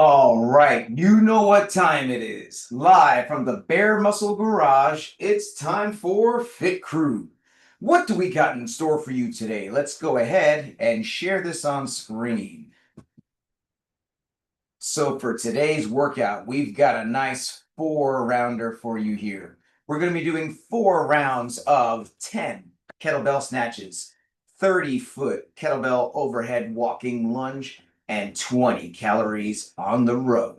All right, you know what time it is. Live from the Bare Muscle Garage, it's time for Fit Crew. What do we got in store for you today? Let's go ahead and share this on screen. So for today's workout, we've got a nice 4-rounder for you here. We're going to be doing 4 rounds of 10 kettlebell snatches, 30-foot kettlebell overhead walking lunge, and 20 calories on the row.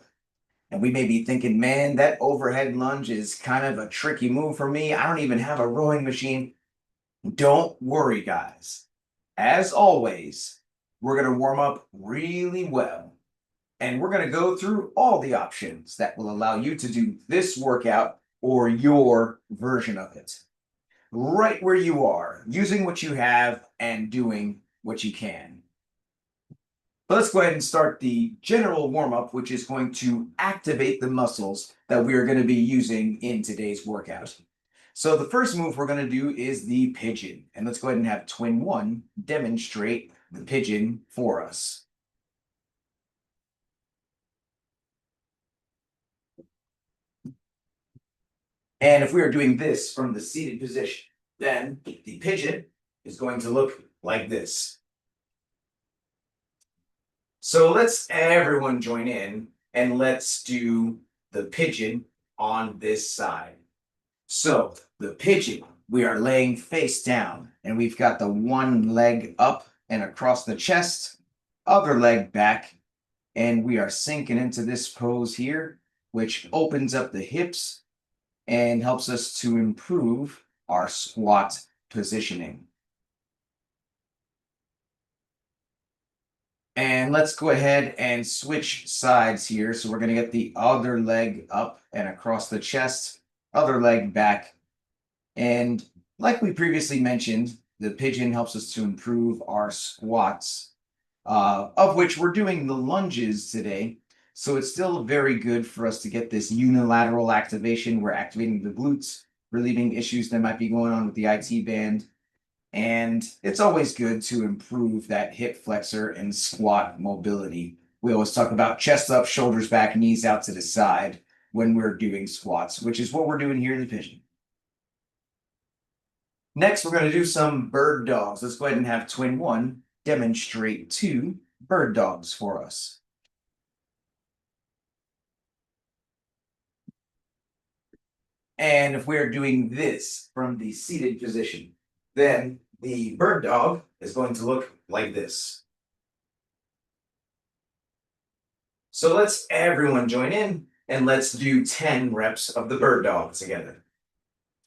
And we may be thinking, man, that overhead lunge is kind of a tricky move for me. I don't even have a rowing machine. Don't worry, guys. As always, we're going to warm up really well. And we're going to go through all the options that will allow you to do this workout or your version of it. Right where you are, using what you have and doing what you can. But let's go ahead and start the general warm-up, which is going to activate the muscles that we are going to be using in today's workout. So the first move we're going to do is the pigeon. And let's go ahead and have Twin 1 demonstrate the pigeon for us. And if we are doing this from the seated position, then the pigeon is going to look like this. So let's everyone join in and let's do the pigeon on this side. So the pigeon, we are laying face down and we've got the one leg up and across the chest, other leg back, and we are sinking into this pose here, which opens up the hips and helps us to improve our squat positioning. And let's go ahead and switch sides here. So we're going to get the other leg up and across the chest, other leg back. And like we previously mentioned, the pigeon helps us to improve our squats, of which we're doing the lunges today. So it's still very good for us to get this unilateral activation. We're activating the glutes, relieving issues that might be going on with the IT band. And it's always good to improve that hip flexor and squat mobility. We always talk about chest up, shoulders back, knees out to the side when we're doing squats, which is what we're doing here in the pigeon. Next, we're going to do some bird dogs. Let's go ahead and have Twin 1 demonstrate 2 bird dogs for us. And if we're doing this from the seated position, then the bird dog is going to look like this. So let's everyone join in and let's do 10 reps of the bird dog together.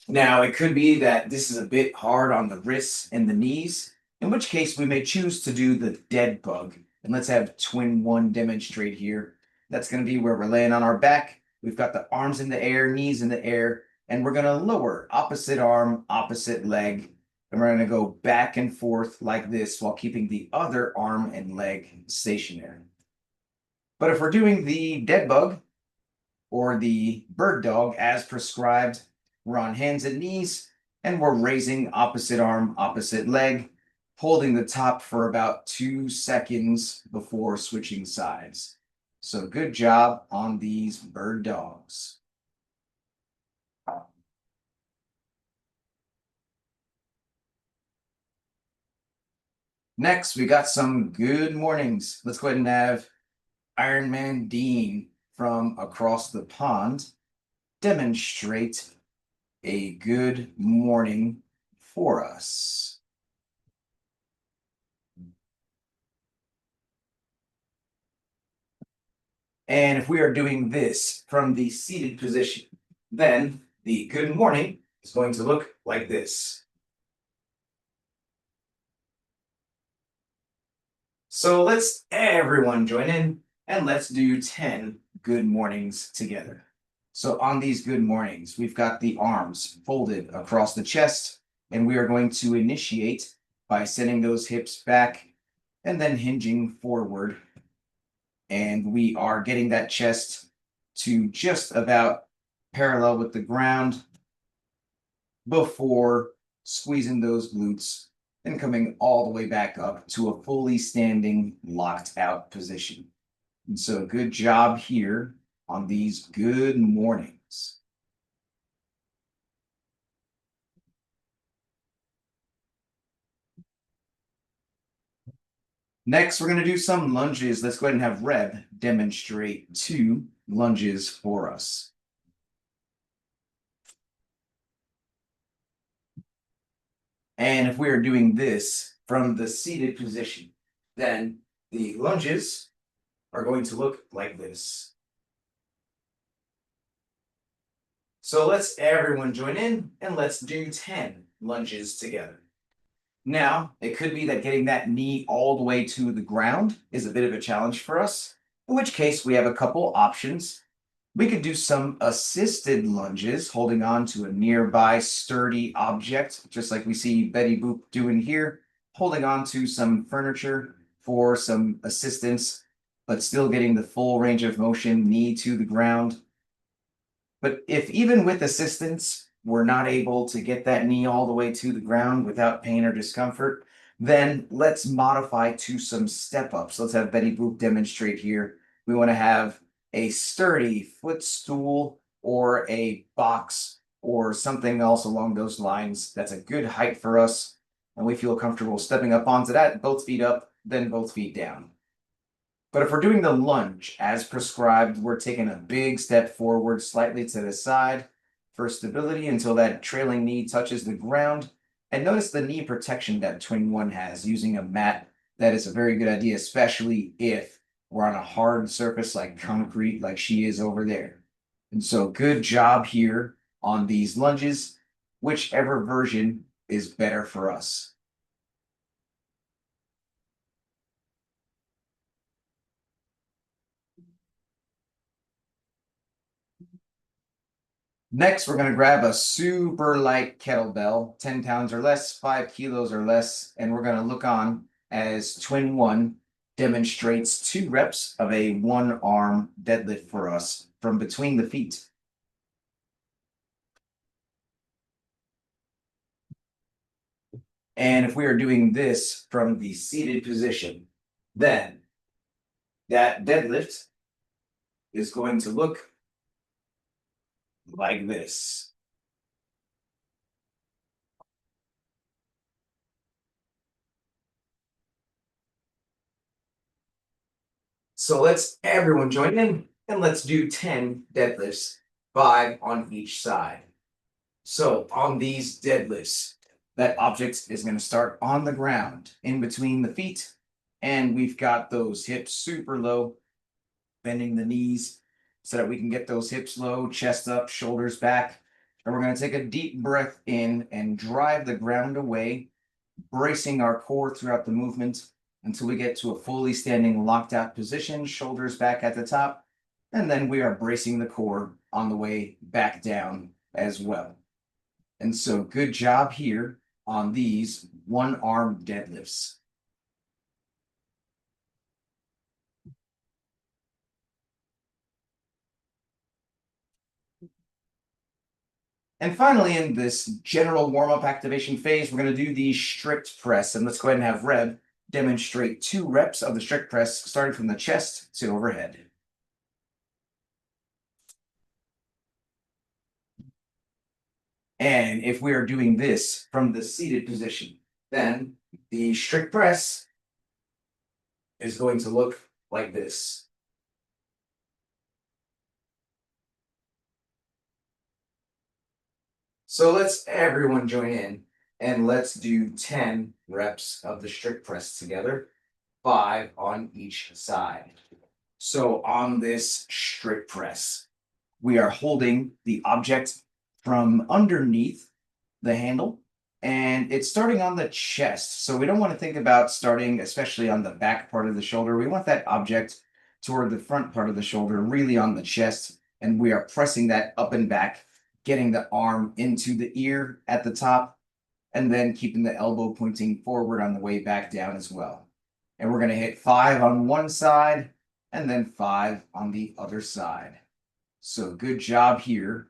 Now, it could be that this is a bit hard on the wrists and the knees, in which case we may choose to do the dead bug. And let's have Twin 1 demonstrate here. That's going to be where we're laying on our back. We've got the arms in the air, knees in the air, and we're going to lower opposite arm, opposite leg. And we're going to go back and forth like this while keeping the other arm and leg stationary. But if we're doing the dead bug or the bird dog as prescribed, we're on hands and knees and we're raising opposite arm, opposite leg, holding the top for about 2 seconds before switching sides. So good job on these bird dogs. Next, we got some good mornings. Let's go ahead and have Ironman Dean from across the pond demonstrate a good morning for us. And if we are doing this from the seated position, then the good morning is going to look like this. So let's everyone join in and let's do 10 good mornings together. So on these good mornings, we've got the arms folded across the chest, and we are going to initiate by sending those hips back and then hinging forward. And we are getting that chest to just about parallel with the ground before squeezing those glutes and coming all the way back up to a fully standing, locked out position. And so good job here on these good mornings. Next, we're going to do some lunges. Let's go ahead and have Reb demonstrate 2 lunges for us. And if we are doing this from the seated position, then the lunges are going to look like this. So let's everyone join in and let's do 10 lunges together. Now, it could be that getting that knee all the way to the ground is a bit of a challenge for us, in which case we have a couple options. We could do some assisted lunges, holding on to a nearby sturdy object, just like we see Betty Boop doing here, holding on to some furniture for some assistance, but still getting the full range of motion, knee to the ground. But if even with assistance, we're not able to get that knee all the way to the ground without pain or discomfort, then let's modify to some step ups. Let's have Betty Boop demonstrate here. We want to have a sturdy footstool or a box or something else along those lines. That's a good height for us. And we feel comfortable stepping up onto that, both feet up, then both feet down. But if we're doing the lunge as prescribed, we're taking a big step forward, slightly to the side for stability until that trailing knee touches the ground. And notice the knee protection that Twin One has using a mat. That is a very good idea, especially if we're on a hard surface like concrete, like she is over there. And so good job here on these lunges, whichever version is better for us. Next, we're going to grab a super light kettlebell, 10 pounds or less, 5 kilos or less, and we're going to look on as Twin One demonstrates 2 reps of a 1-arm deadlift for us from between the feet. And if we are doing this from the seated position, then that deadlift is going to look like this. So let's everyone join in and let's do 10 deadlifts, 5 on each side. So on these deadlifts, that object is going to start on the ground in between the feet. And we've got those hips super low, bending the knees so that we can get those hips low, chest up, shoulders back. And we're going to take a deep breath in and drive the ground away, bracing our core throughout the movement until we get to a fully standing locked out position, shoulders back at the top. And then we are bracing the core on the way back down as well. And so good job here on these 1-arm deadlifts. And finally, in this general warm-up activation phase, we're going to do the strict press. And let's go ahead and have Reb demonstrate 2 reps of the strict press, starting from the chest to overhead. And if we are doing this from the seated position, then the strict press is going to look like this. So let's everyone join in and let's do 10 reps of the strict press together, 5 on each side. So on this strict press, we are holding the object from underneath the handle and it's starting on the chest. So we don't want to think about starting, especially on the back part of the shoulder. We want that object toward the front part of the shoulder, really on the chest. And we are pressing that up and back, getting the arm into the ear at the top, and then keeping the elbow pointing forward on the way back down as well. And we're going to hit 5 on one side and then 5 on the other side. So good job here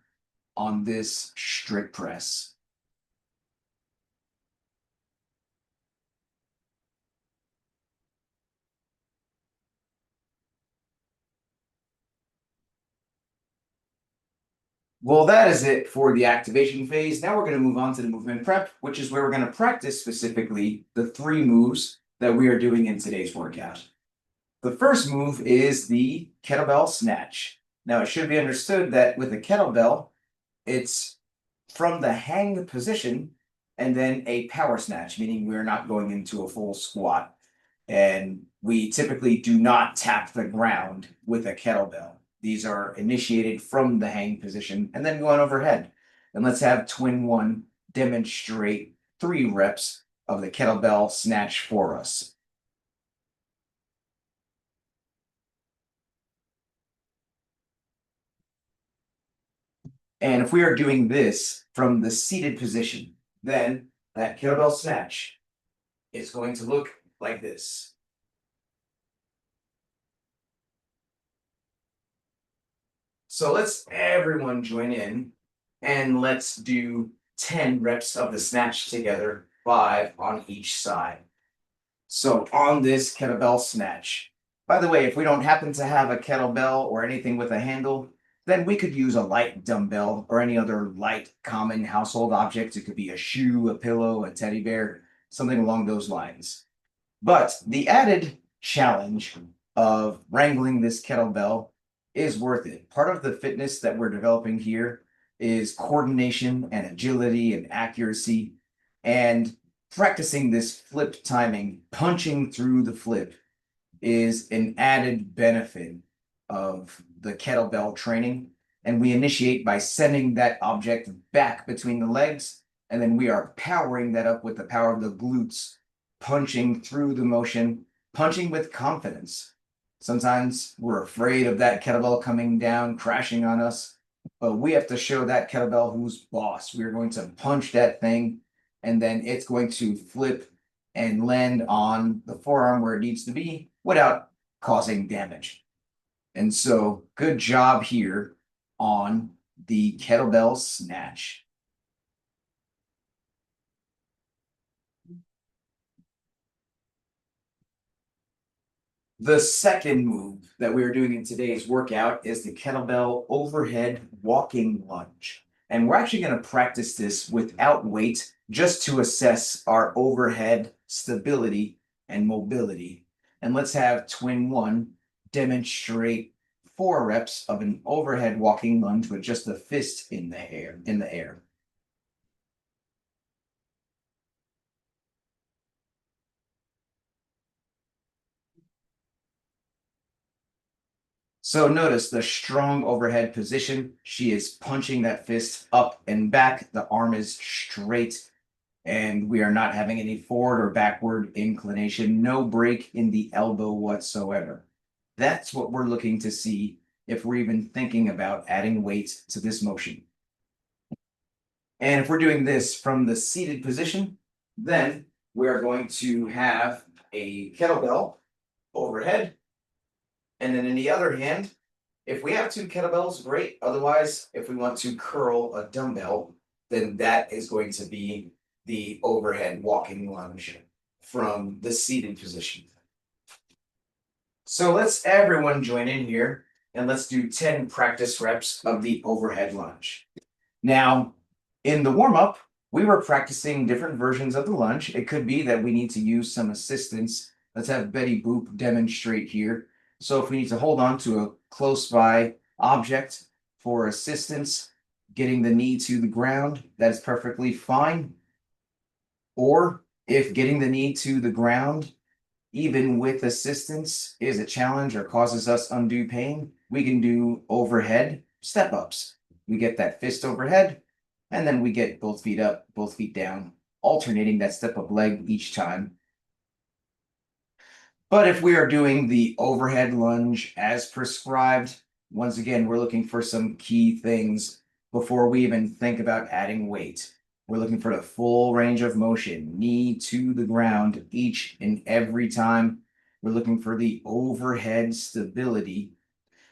on this strict press. Well, that is it for the activation phase. Now we're going to move on to the movement prep, which is where we're going to practice specifically the 3 moves that we are doing in today's workout. The first move is the kettlebell snatch. Now, it should be understood that with a kettlebell, it's from the hang position and then a power snatch, meaning we're not going into a full squat. And we typically do not tap the ground with a kettlebell. These are initiated from the hang position and then going overhead. And let's have twin one demonstrate 3 reps of the kettlebell snatch for us. And if we are doing this from the seated position, then that kettlebell snatch is going to look like this. So let's everyone join in and let's do 10 reps of the snatch together, 5 on each side. So on this kettlebell snatch, by the way, if we don't happen to have a kettlebell or anything with a handle, then we could use a light dumbbell or any other light common household object. It could be a shoe, a pillow, a teddy bear, something along those lines. But the added challenge of wrangling this kettlebell is worth it. Part of the fitness that we're developing here is coordination and agility and accuracy. And practicing this flip timing, punching through the flip, is an added benefit of the kettlebell training. And we initiate by sending that object back between the legs, and then we are powering that up with the power of the glutes, punching through the motion, punching with confidence. Sometimes we're afraid of that kettlebell coming down, crashing on us, but we have to show that kettlebell who's boss. We're going to punch that thing, and then it's going to flip and land on the forearm where it needs to be without causing damage. And so, good job here on the kettlebell snatch. The second move that we are doing in today's workout is the kettlebell overhead walking lunge. And we're actually going to practice this without weight just to assess our overhead stability and mobility. And let's have twin one demonstrate 4 reps of an overhead walking lunge with just a fist in the air. So notice the strong overhead position. She is punching that fist up and back. The arm is straight, and we are not having any forward or backward inclination. No break in the elbow whatsoever. That's what we're looking to see if we're even thinking about adding weight to this motion. And if we're doing this from the seated position, then we are going to have a kettlebell overhead. And then in the other hand, if we have 2 kettlebells, great. Otherwise, if we want to curl a dumbbell, then that is going to be the overhead walking lunge from the seated position. So let's everyone join in here and let's do 10 practice reps of the overhead lunge. Now, in the warm-up, we were practicing different versions of the lunge. It could be that we need to use some assistance. Let's have Betty Boop demonstrate here. So if we need to hold on to a close by object for assistance, getting the knee to the ground, that's perfectly fine. Or if getting the knee to the ground, even with assistance, is a challenge or causes us undue pain, we can do overhead step ups. We get that fist overhead, and then we get both feet up, both feet down, alternating that step up leg each time. But if we are doing the overhead lunge as prescribed, once again, we're looking for some key things before we even think about adding weight. We're looking for the full range of motion, knee to the ground each and every time. We're looking for the overhead stability.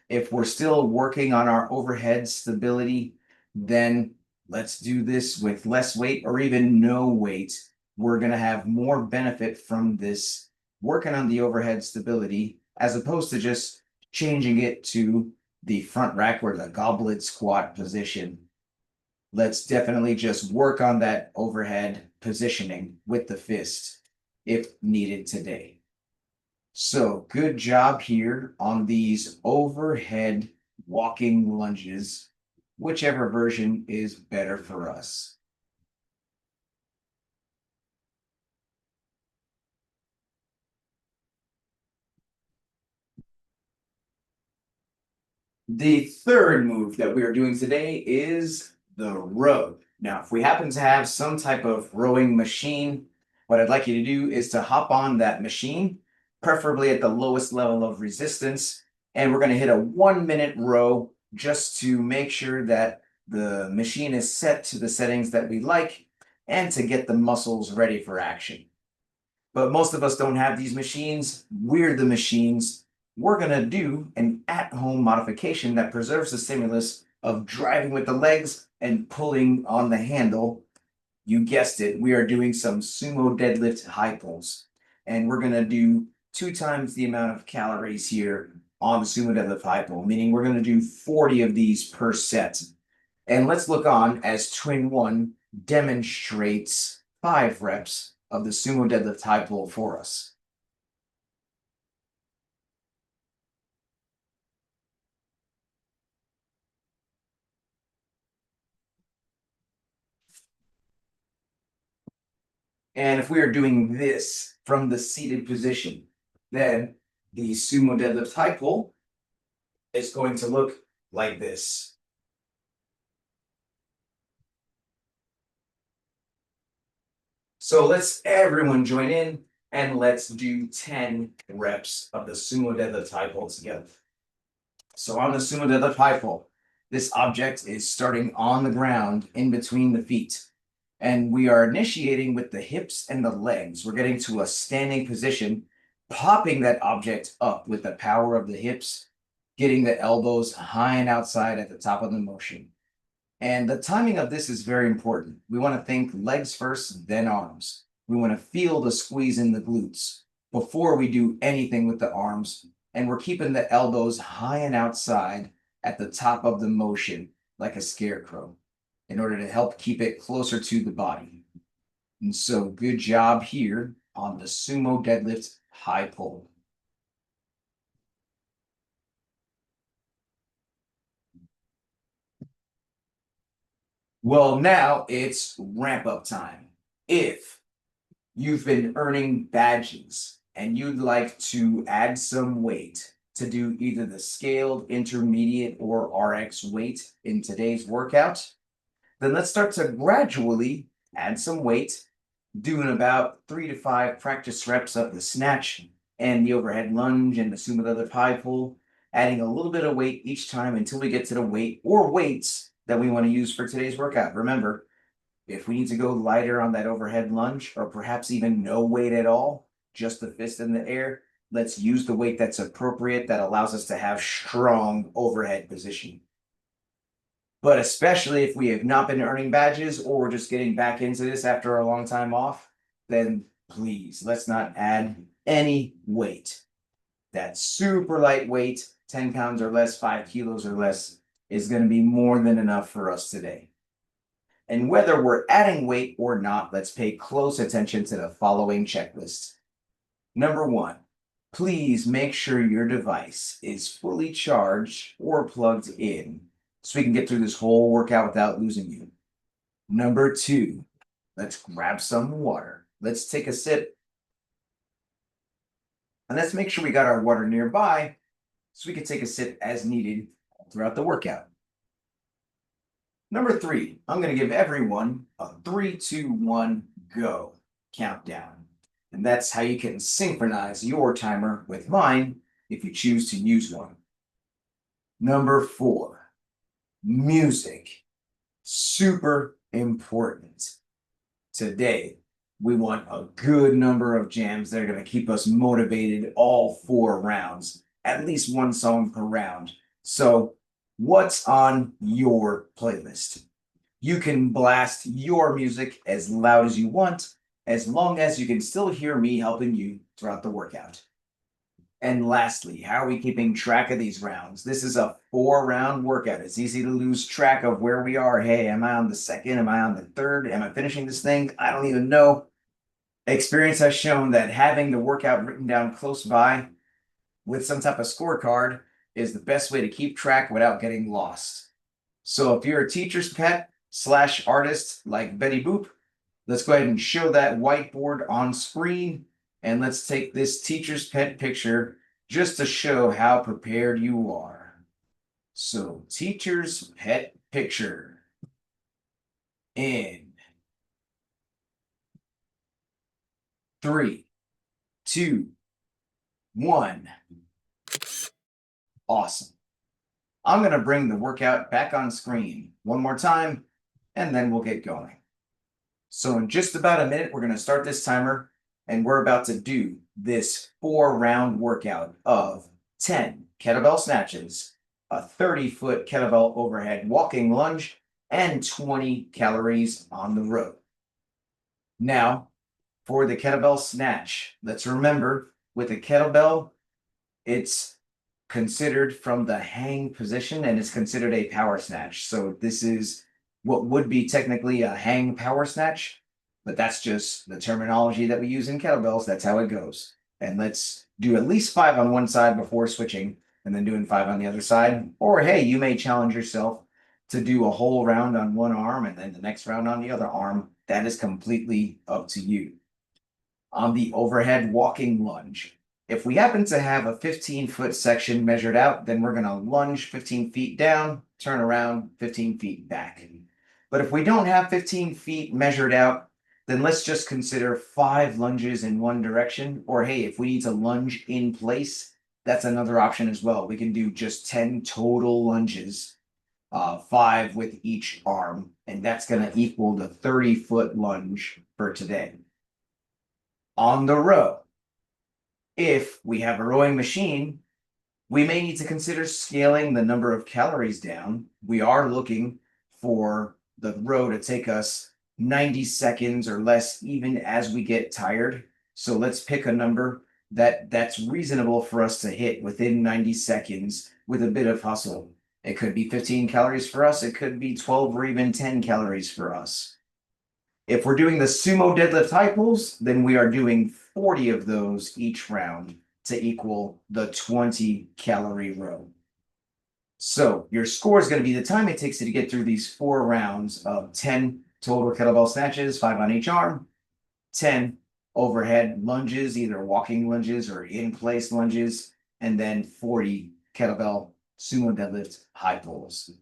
If we're still working on our overhead stability, then let's do this with less weight or even no weight. We're going to have more benefit from this working on the overhead stability as opposed to just changing it to the front rack or the goblet squat position. Let's definitely just work on that overhead positioning with the fist if needed today. So good job here on these overhead walking lunges, whichever version is better for us. The third move that we are doing today is the row. Now, if we happen to have some type of rowing machine, what I'd like you to do is to hop on that machine, preferably at the lowest level of resistance, and we're going to hit a 1-minute row just to make sure that the machine is set to the settings that we like and to get the muscles ready for action. But most of us don't have these machines. We're the machines. We're going to do an at-home modification that preserves the stimulus of driving with the legs and pulling on the handle. You guessed it. We are doing some sumo deadlift high pulls. And we're going to do 2 times the amount of calories here on the sumo deadlift high pull, meaning we're going to do 40 of these per set. And let's look on as Twin One demonstrates 5 reps of the sumo deadlift high pull for us. And if we are doing this from the seated position, then the sumo deadlift high pull is going to look like this. So let's everyone join in and let's do 10 reps of the sumo deadlift high pull together. So on the sumo deadlift high pull, this object is starting on the ground in between the feet. And we are initiating with the hips and the legs. We're getting to a standing position, popping that object up with the power of the hips, getting the elbows high and outside at the top of the motion. And the timing of this is very important. We want to think legs first, then arms. We want to feel the squeeze in the glutes before we do anything with the arms. And we're keeping the elbows high and outside at the top of the motion, like a scarecrow, in order to help keep it closer to the body. And so good job here on the sumo deadlift high pull. Well, now it's ramp up time. If you've been earning badges and you'd like to add some weight to do either the scaled, intermediate, or RX weight in today's workout, then let's start to gradually add some weight, doing about 3 to 5 practice reps of the snatch and the overhead lunge and the sumo deadlift high pull, adding a little bit of weight each time until we get to the weight or weights that we want to use for today's workout. Remember, if we need to go lighter on that overhead lunge, or perhaps even no weight at all, just the fist in the air, let's use the weight that's appropriate that allows us to have strong overhead position. But especially if we have not been earning badges or we're just getting back into this after a long time off, then please, let's not add any weight. That super lightweight, 10 pounds or less, 5 kilos or less, is going to be more than enough for us today. And whether we're adding weight or not, let's pay close attention to the following checklist. Number 1, please make sure your device is fully charged or plugged in so we can get through this whole workout without losing you. Number 2, let's grab some water. Let's take a sip. And let's make sure we got our water nearby so we can take a sip as needed throughout the workout. Number 3, I'm going to give everyone a 3, 2, 1, go countdown. And that's how you can synchronize your timer with mine if you choose to use one. Number 4, music. Super important. Today, we want a good number of jams that are going to keep us motivated all 4 rounds, at least 1 song per round. So what's on your playlist? You can blast your music as loud as you want, as long as you can still hear me helping you throughout the workout. And lastly, how are we keeping track of these rounds? This is a 4-round workout. It's easy to lose track of where we are. Hey, am I on the second? Am I on the third? Am I finishing this thing? I don't even know. Experience has shown that having the workout written down close by with some type of scorecard is the best way to keep track without getting lost. So if you're a teacher's pet / artist like Betty Boop, let's go ahead and show that whiteboard on screen. And let's take this teacher's pet picture just to show how prepared you are. So teacher's pet picture in 3, 2, 1. Awesome. I'm going to bring the workout back on screen one more time, and then we'll get going. So in just about a minute, we're going to start this timer, and we're about to do this 4-round workout of 10 kettlebell snatches, a 30-foot kettlebell overhead walking lunge, and 20 calories on the road. Now, for the kettlebell snatch, let's remember with a kettlebell, it's considered from the hang position and it's considered a power snatch. So this is what would be technically a hang power snatch, but that's just the terminology that we use in kettlebells. That's how it goes. And let's do at least 5 on one side before switching and then doing 5 on the other side. Or hey, you may challenge yourself to do a whole round on one arm and then the next round on the other arm. That is completely up to you. On the overhead walking lunge, if we happen to have a 15-foot section measured out, then we're going to lunge 15 feet down, turn around 15 feet back. But if we don't have 15 feet measured out, then let's just consider 5 lunges in one direction. Or hey, if we need to lunge in place, that's another option as well. We can do just 10 total lunges, 5 with each arm, and that's going to equal the 30-foot lunge for today. On the row, if we have a rowing machine, we may need to consider scaling the number of calories down. We are looking for the row to take us 90 seconds or less even as we get tired. So let's pick a number that's reasonable for us to hit within 90 seconds with a bit of hustle. It could be 15 calories for us. It could be 12 or even 10 calories for us. If we're doing the sumo deadlift high pulls, then we are doing 40 of those each round to equal the 20 calorie row. So your score is going to be the time it takes you to get through these 4 rounds of 10 total kettlebell snatches, 5 on each arm, 10 overhead lunges, either walking lunges or in place lunges, and then 40 kettlebell sumo deadlift high pulls.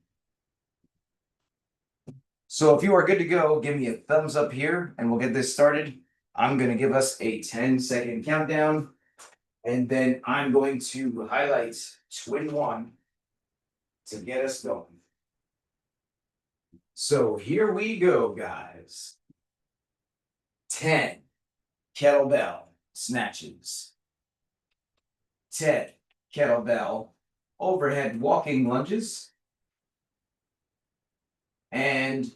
So if you are good to go, give me a thumbs up here and we'll get this started. I'm going to give us a 10-second countdown, and then I'm going to highlight twin 1 to get us going. So here we go, guys. 10 kettlebell snatches, 10 kettlebell overhead walking lunges, and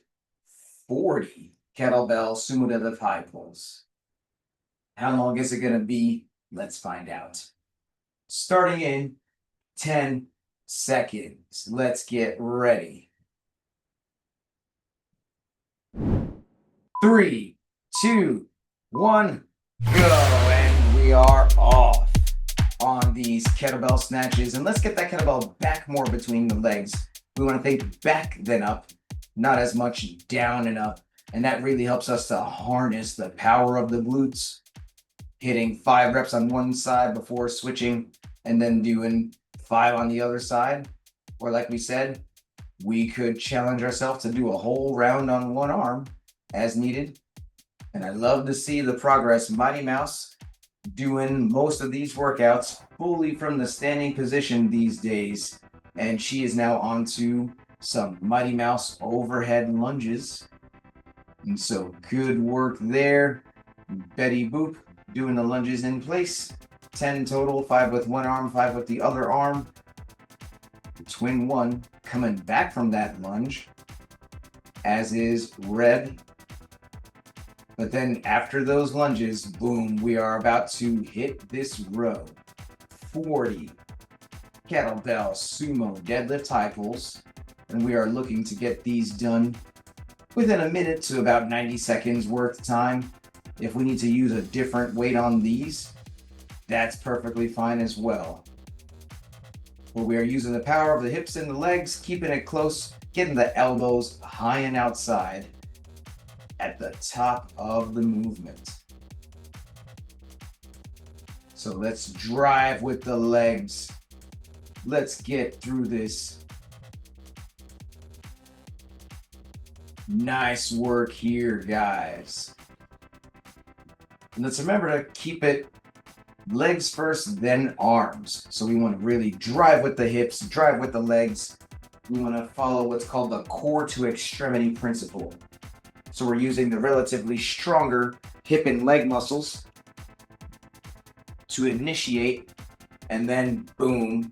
40 kettlebell sumo deadlift high pulls. How long is it going to be? Let's find out. Starting in 10 seconds. Let's get ready. 3, 2, 1, go. And we are off on these kettlebell snatches. And let's get that kettlebell back more between the legs. We want to think back then up, not as much down and up. And that really helps us to harness the power of the glutes, hitting 5 reps on one side before switching and then doing 5 on the other side. Or like we said, we could challenge ourselves to do a whole round on one arm as needed. And I love to see the progress. Mighty Mouse doing most of these workouts fully from the standing position these days. And she is now on to some Mighty Mouse overhead lunges. And so good work there. Betty Boop doing the lunges in place. 10 total, 5 with one arm, 5 with the other arm. Twin 1 coming back from that lunge, as is Red. But then after those lunges, boom, we are about to hit this row. 40 kettlebell sumo deadlift high pulls. And we are looking to get these done within a minute to about 90 seconds worth of time. If we need to use a different weight on these, that's perfectly fine as well. But we are using the power of the hips and the legs, keeping it close, getting the elbows high and outside at the top of the movement. So let's drive with the legs. Let's get through this. Nice work here, guys. And let's remember to keep it legs first, then arms. So we want to really drive with the hips, drive with the legs. We want to follow what's called the core to extremity principle. So we're using the relatively stronger hip and leg muscles to initiate, and then boom,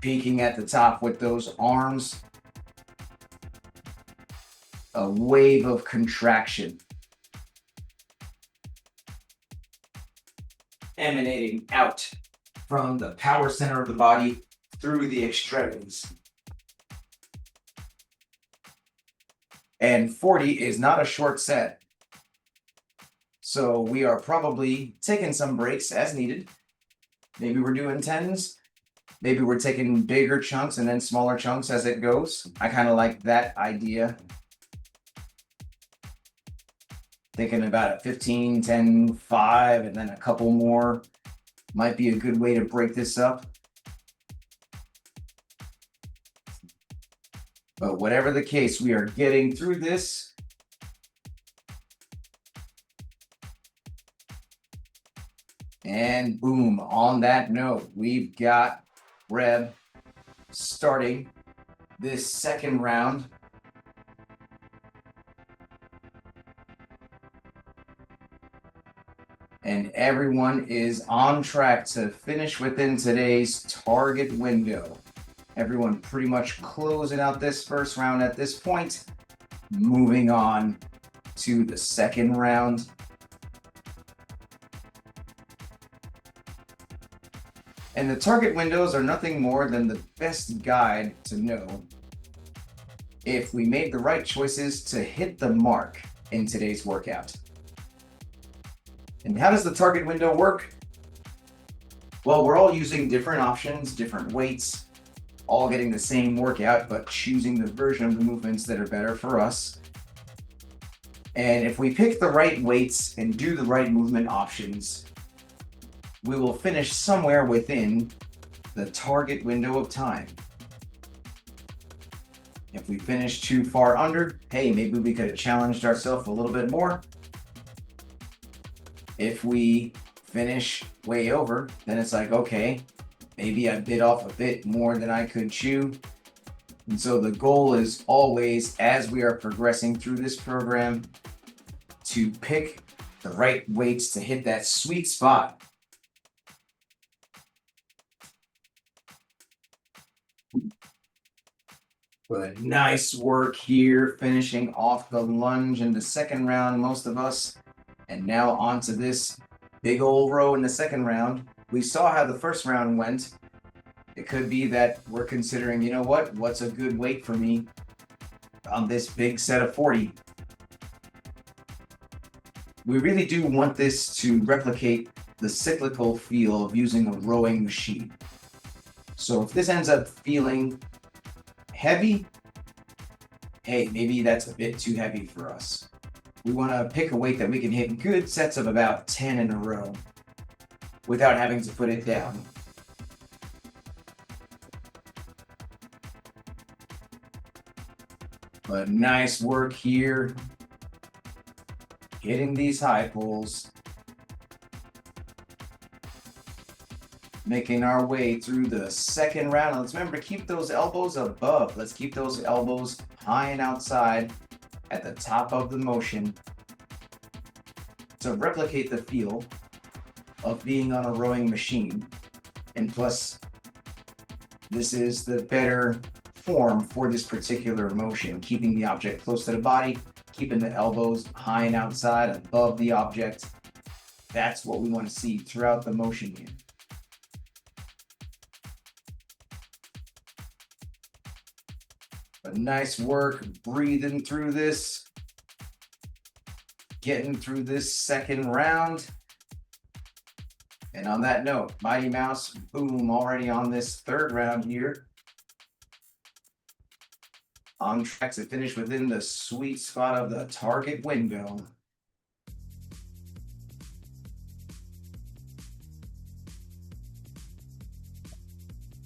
peaking at the top with those arms. A wave of contraction emanating out from the power center of the body through the extremities. And 40 is not a short set. So we are probably taking some breaks as needed. Maybe we're doing 10s. Maybe we're taking bigger chunks and then smaller chunks as it goes. I kind of like that idea. Thinking about a 15, 10, 5, and then a couple more might be a good way to break this up. But whatever the case, we are getting through this. And boom, on that note, we've got Reb starting this second round. And everyone is on track to finish within today's target window. Everyone pretty much closing out this first round at this point. Moving on to the second round. And the target windows are nothing more than the best guide to know if we made the right choices to hit the mark in today's workout. And how does the target window work? Well, we're all using different options, different weights, all getting the same workout, but choosing the version of the movements that are better for us. And if we pick the right weights and do the right movement options, we will finish somewhere within the target window of time. If we finish too far under, hey, maybe we could have challenged ourselves a little bit more. If we finish way over, then it's like, okay, maybe I bit off a bit more than I could chew. And so the goal is always, as we are progressing through this program, to pick the right weights to hit that sweet spot. But nice work here, finishing off the lunge in the second round, most of us. And now onto this big old row in the second round. We saw how the first round went. It could be that we're considering, you know what? What's a good weight for me on this big set of 40? We really do want this to replicate the cyclical feel of using a rowing machine. So if this ends up feeling heavy, hey, maybe that's a bit too heavy for us. We want to pick a weight that we can hit good sets of about 10 in a row without having to put it down. But nice work here. Hitting these high pulls. Making our way through the second round. Let's remember to keep those elbows above. Let's keep those elbows high and outside at the top of the motion to replicate the feel of being on a rowing machine. And plus, this is the better form for this particular motion, keeping the object close to the body, keeping the elbows high and outside above the object. That's what we want to see throughout the motion here. Nice work breathing through this. Getting through this second round. And on that note, Mighty Mouse, boom, already on this third round here. On track to finish within the sweet spot of the target window.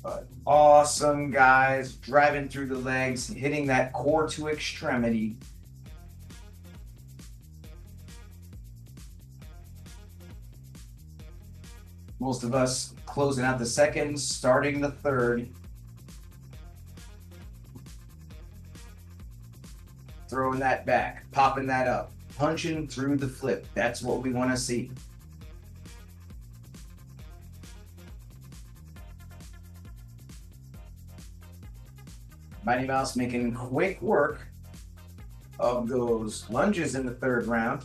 But awesome, guys. Driving through the legs, hitting that core to extremity. Most of us closing out the second, starting the third. Throwing that back, popping that up, punching through the flip. That's what we want to see. Mighty Mouse making quick work of those lunges in the third round.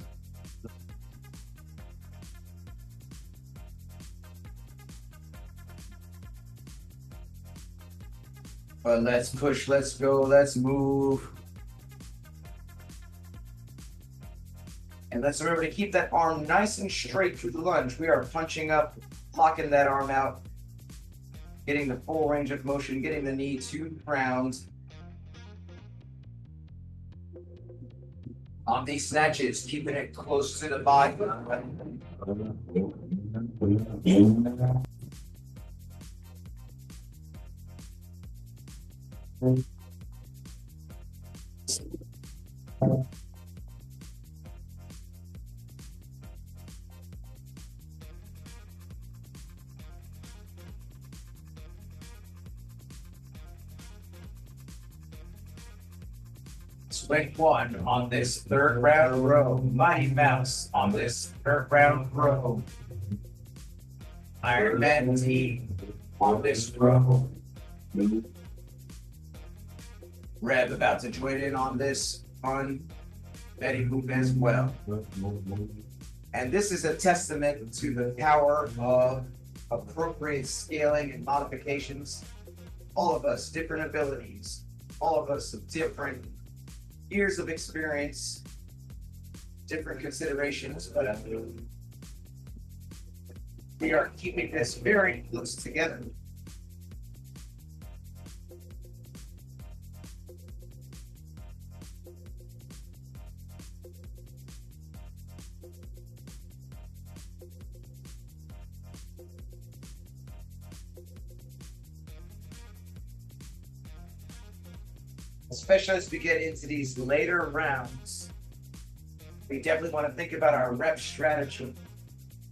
But let's push, let's go, let's move. And let's remember to keep that arm nice and straight through the lunge. We are punching up, locking that arm out, getting the full range of motion, getting the knee to the ground. On these snatches, keeping it close to the body. Swing one on this third round row. Mighty Mouse on this third round row. Iron Man T on this row. Rev about to join in on this on Betty Boop as well. And this is a testament to the power of appropriate scaling and modifications. All of us, different abilities. All of us of different years of experience, different considerations, but we are keeping this very close together. Especially as we get into these later rounds, we definitely want to think about our rep strategy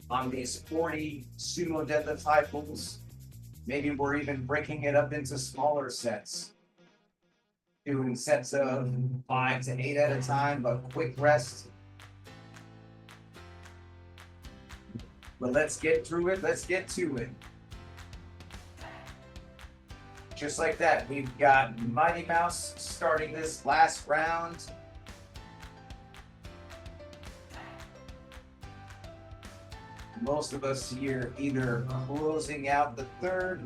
on these 40 sumo deadlift high pulls. Maybe we're even breaking it up into smaller sets, doing sets of 5 to 8 at a time, but quick rest. But let's get through it. Let's get to it. Just like that, we've got Mighty Mouse starting this last round. Most of us here either closing out the third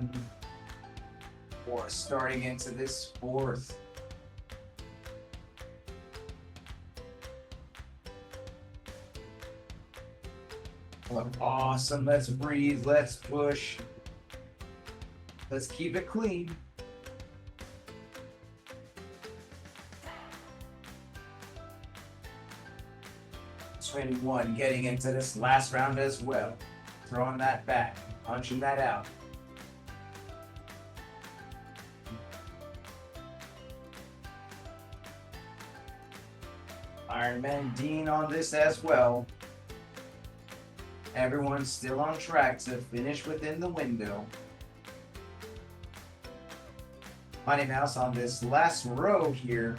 or starting into this fourth. Awesome, let's breathe, let's push. Let's keep it clean. Swing one, getting into this last round as well. Throwing that back, punching that out. Iron Man Dean on this as well. Everyone's still on track to finish within the window. Mighty Mouse on this last row here.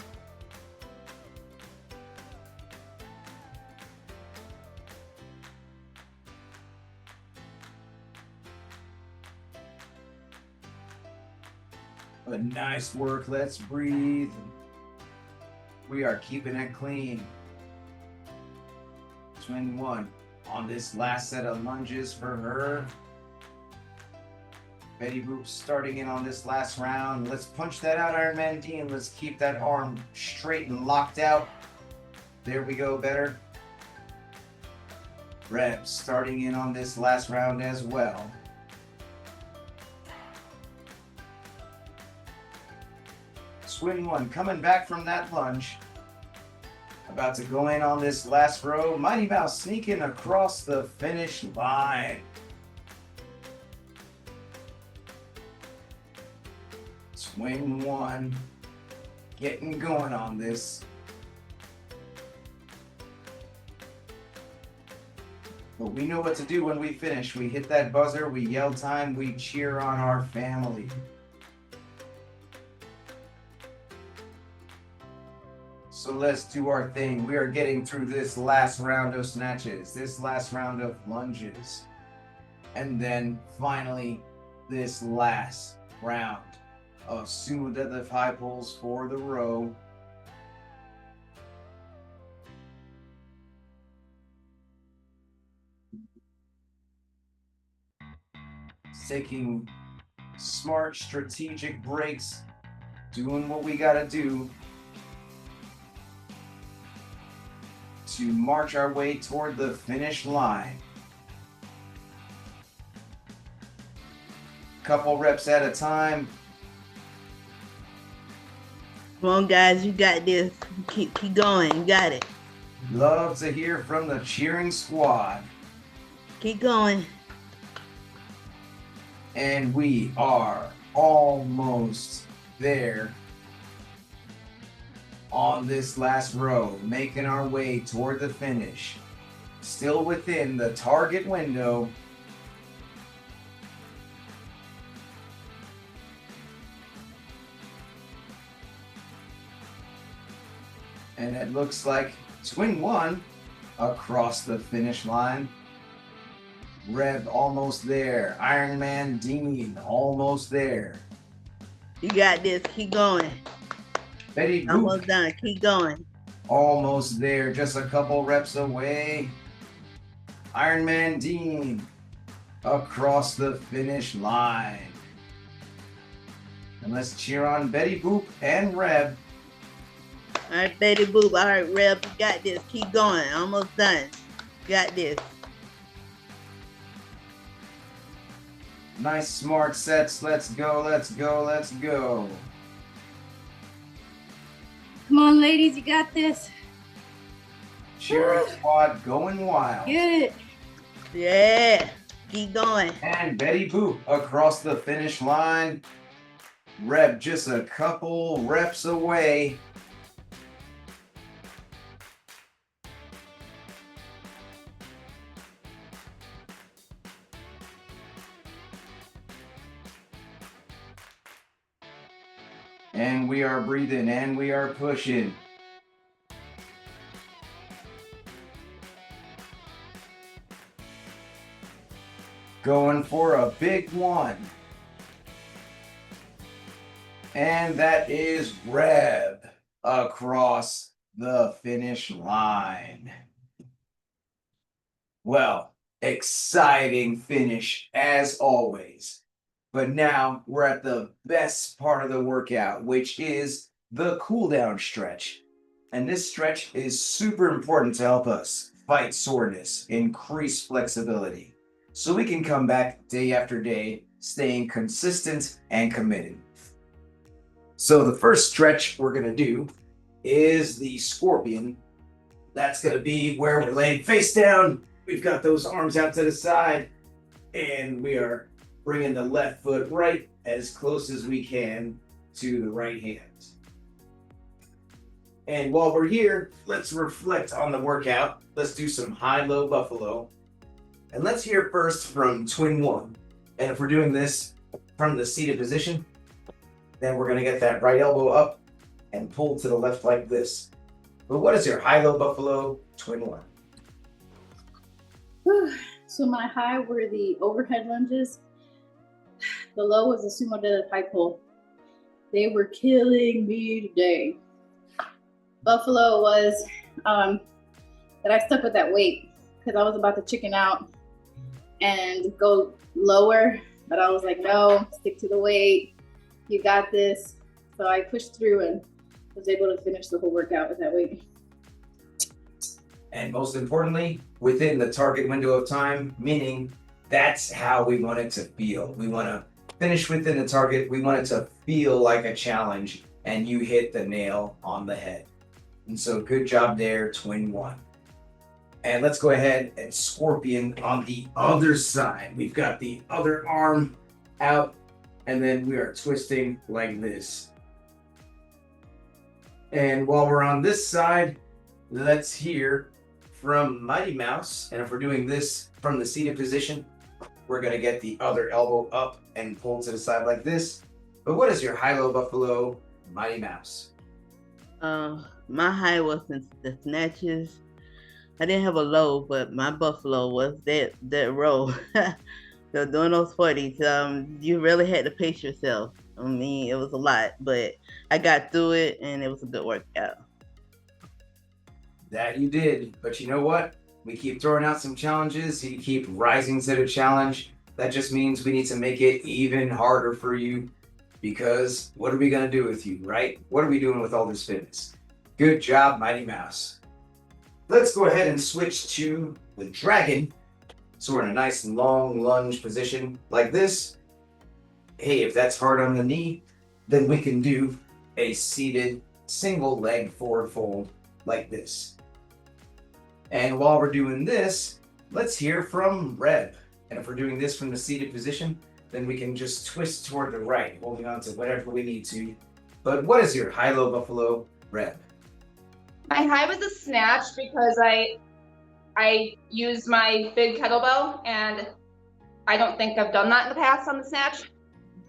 But nice work, let's breathe. We are keeping it clean. Swing one on this last set of lunges for her. Betty Boop starting in on this last round. Let's punch that out, Iron Man D, and let's keep that arm straight and locked out. There we go, better. Reb starting in on this last round as well. Swing one, coming back from that lunge. About to go in on this last row. Mighty Mouse sneaking across the finish line. Swing one. Getting going on this. But we know what to do when we finish. We hit that buzzer, we yell time, we cheer on our family. So let's do our thing. We are getting through this last round of snatches, this last round of lunges, and then finally this last round of sumo deadlift high pulls for the row. Taking smart strategic breaks, doing what we gotta do to march our way toward the finish line. Couple reps at a time. Come on, guys, you got this. Keep going, you got it. Love to hear from the cheering squad. Keep going. And we are almost there on this last row, making our way toward the finish. Still within the target window. And it looks like swing one across the finish line. Reb almost there. Iron Man Dean almost there. You got this. Keep going. Betty Boop Almost done. Keep going. almost there. Just a couple reps away. Iron Man Dean across the finish line. And let's cheer on Betty Boop and Reb. All right, Betty Boop. All right, Reb, you got this. Keep going. Almost done. You got this. Nice smart sets. Let's go, let's go, let's go. Come on, ladies, you got this. Cheering squad going wild. Get it. Yeah. Keep going. And Betty Boop across the finish line. Reb just a couple reps away. And we are breathing and we are pushing. Going for a big one. And that is Reb across the finish line. Well, exciting finish as always. But now we're at the best part of the workout, which is the cool down stretch. And this stretch is super important to help us fight soreness, increase flexibility, so we can come back day after day, staying consistent and committed. So the first stretch we're gonna do is the scorpion. That's gonna be where we're laying face down. We've got those arms out to the side, and we are bringing the left foot right as close as we can to the right hand. And while we're here, let's reflect on the workout. Let's do some high-low buffalo. And let's hear first from twin one. And if we're doing this from the seated position, then we're gonna get that right elbow up and pull to the left like this. But what is your high-low buffalo twin one? So my high were the overhead lunges. The low was the sumo deadlift high pull. They were killing me today. Buffalo was that I stuck with that weight because I was about to chicken out and go lower But I was like, no, stick to the weight. You got this. So I pushed through and was able to finish the whole workout with that weight. And most importantly, within the target window of time, meaning that's how we want it to feel. We want to finish within the target. We want it to feel like a challenge, and you hit the nail on the head. And so good job there, twin one. And let's go ahead and scorpion on the other side. We've got the other arm out, and then we are twisting like this. And while we're on this side, let's hear from Mighty Mouse. And if we're doing this from the seated position, we're going to get the other elbow up and pull to the side like this. But what is your high-low buffalo, Mighty Mouse? My high was in the snatches. I didn't have a low, but my buffalo was that row. So doing those 40s, you really had to pace yourself. I mean, it was a lot, but I got through it and it was a good workout. That you did, but you know what? We keep throwing out some challenges. You keep rising to the challenge. That just means we need to make it even harder for you, because what are we going to do with you, right? What are we doing with all this fitness? Good job, Mighty Mouse. Let's go ahead and switch to the dragon. So we're in a nice long lunge position like this. Hey, if that's hard on the knee, then we can do a seated single leg forward fold like this. And while we're doing this, let's hear from Reb. And if we're doing this from the seated position, then we can just twist toward the right, holding on to whatever we need to. But what is your high-low buffalo, Reb? My high was a snatch because I used my big kettlebell, and I don't think I've done that in the past on the snatch.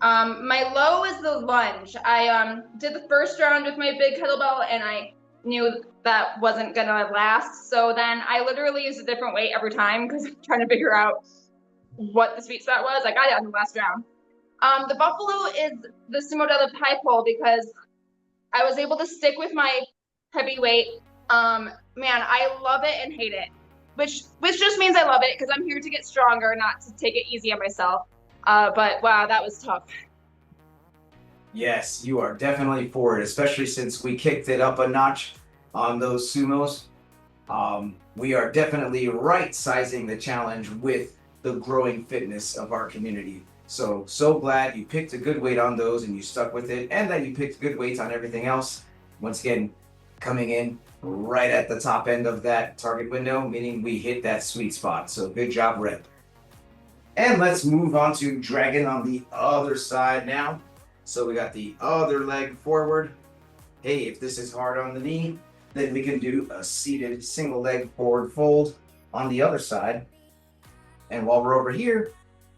My low is the lunge. I did the first round with my big kettlebell, and I knew that wasn't gonna last. So then I literally used a different weight every time because I'm trying to figure out what the sweet spot was. I got it on the last round. The buffalo is the sumo deadlift high pull because I was able to stick with my heavy weight. Man, I love it and hate it, which just means I love it because I'm here to get stronger, not to take it easy on myself. But wow, that was tough. Yes, you are definitely for it, especially since we kicked it up a notch on those sumos. We are definitely right-sizing the challenge with the growing fitness of our community. So glad you picked a good weight on those and you stuck with it, and that you picked good weights on everything else. Once again, coming in right at the top end of that target window, meaning we hit that sweet spot. So good job, Reb. And let's move on to dragon on the other side now. So we got the other leg forward. Hey, if this is hard on the knee, then we can do a seated single leg forward fold on the other side. And while we're over here,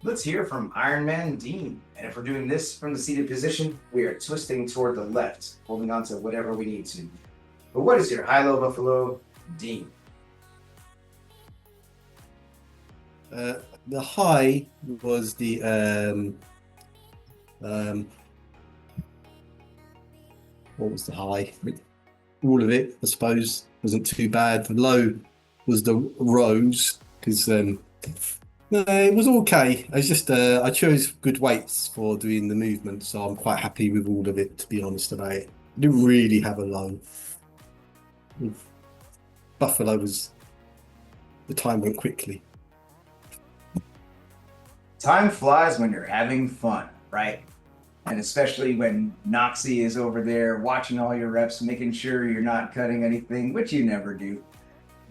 let's hear from Iron Man Dean. And if we're doing this from the seated position, we are twisting toward the left, holding on to whatever we need to. But what is your high-low buffalo, Dean? The high was the what was the high? All of it, I suppose, wasn't too bad. The low was the rows because no, it was okay. I just I chose good weights for doing the movement, so I'm quite happy with all of it, to be honest about it. I didn't really have a low. Buffalo was, the time went quickly. Time flies when you're having fun, right? And especially when Noxie is over there watching all your reps, making sure you're not cutting anything, which you never do.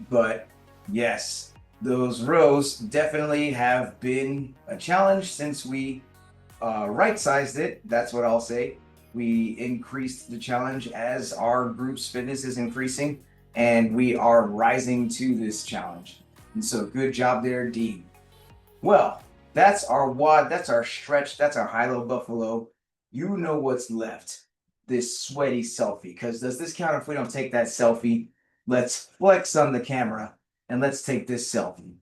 But yes, those rows definitely have been a challenge since we right-sized it. That's what I'll say. We increased the challenge as our group's fitness is increasing, and we are rising to this challenge. And so good job there, Dean. Well, that's our WOD, that's our stretch, that's our high-low buffalo. You know what's left, this sweaty selfie, because does this count if we don't take that selfie? Let's flex on the camera and let's take this selfie.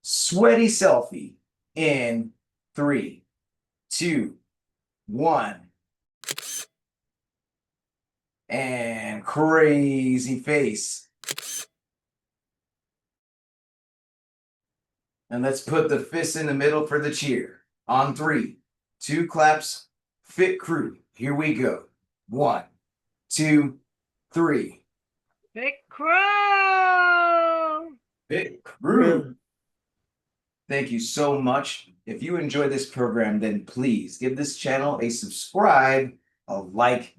Sweaty selfie in 3, 2, 1. And crazy face. And let's put the fist in the middle for the cheer. On 3, 2 claps, fit crew. Here we go. 1, 2, 3. Big crow. Fit crew. Thank you so much. If you enjoy this program, then please give this channel a subscribe, a like,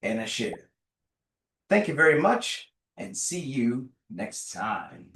and a share. Thank you very much, and see you next time.